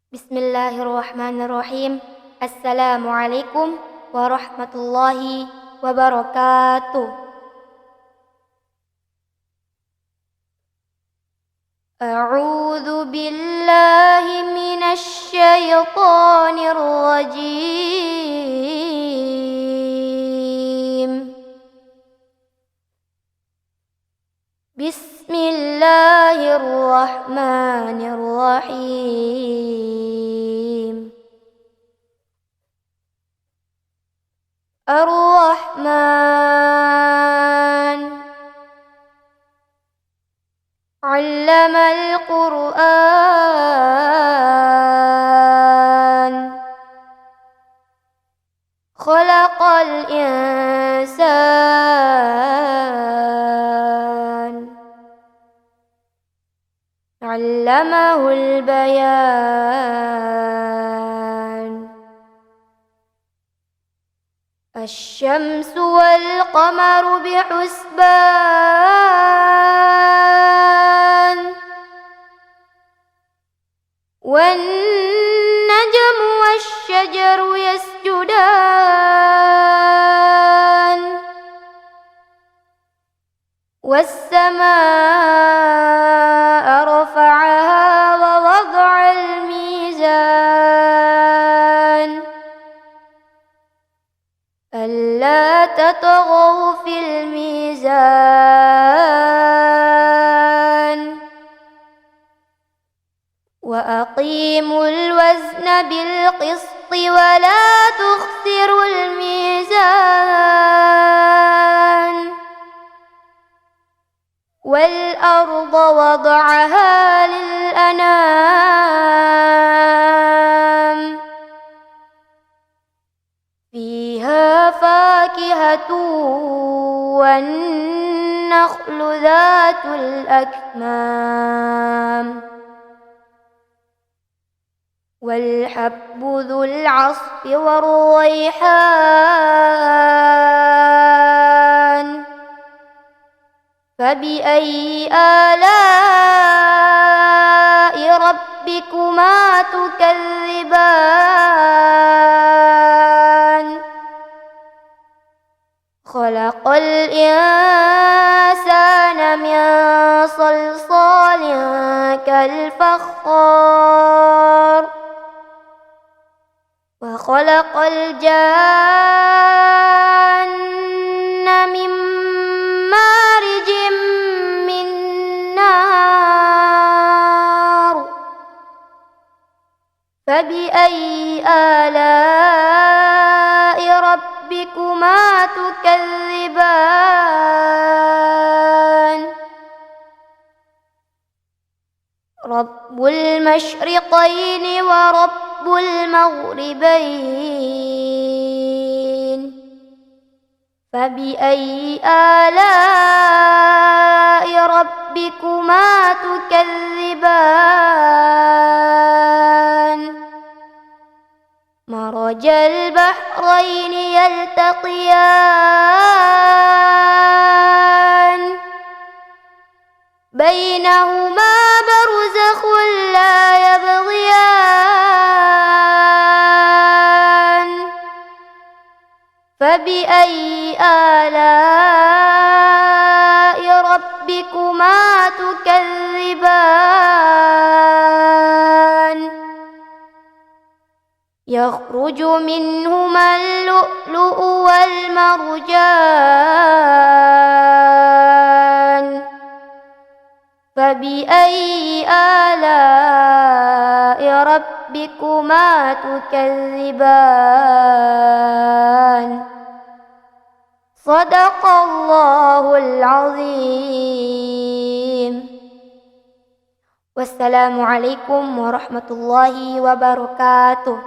بسم الله الرحمن الرحيم. السلام عليكم ورحمة الله وبركاته. أعوذ بالله من الشيطان الرجيم. بسم الله الرحمن الرحيم. الرحمن علم القرآن خلق الإنسان علمه البيان. الشمس والقمر بحسبان والنجم والشجر يسجدان والسماء رفعها ووضع الميزان ألا تطغوا في الميزان وأقيموا الوزن بالقسط ولا تخسروا الميزان والأرض وضعها للأنام فيها فاكهة والنخل ذات الأكمام والحب ذو العصف والريحان فبأي آلاء ربكما تكذبان خلق الإنسان من صلصال كالفخار وخلق الجان من مارج من نار فبأي آلاء ربكما تكذبان رب المشرقين ورب المغربين فبأي آلاء ربكما تكذبان مرج البحرين يلتقيان بينهما برزخ لا يبغيان فبأي آلاء ربكما تكذبان يخرج منهما اللؤلؤ والمرجان فبأي آلاء ربكما تكذبان صدق الله العظيم. والسلام عليكم ورحمة الله وبركاته.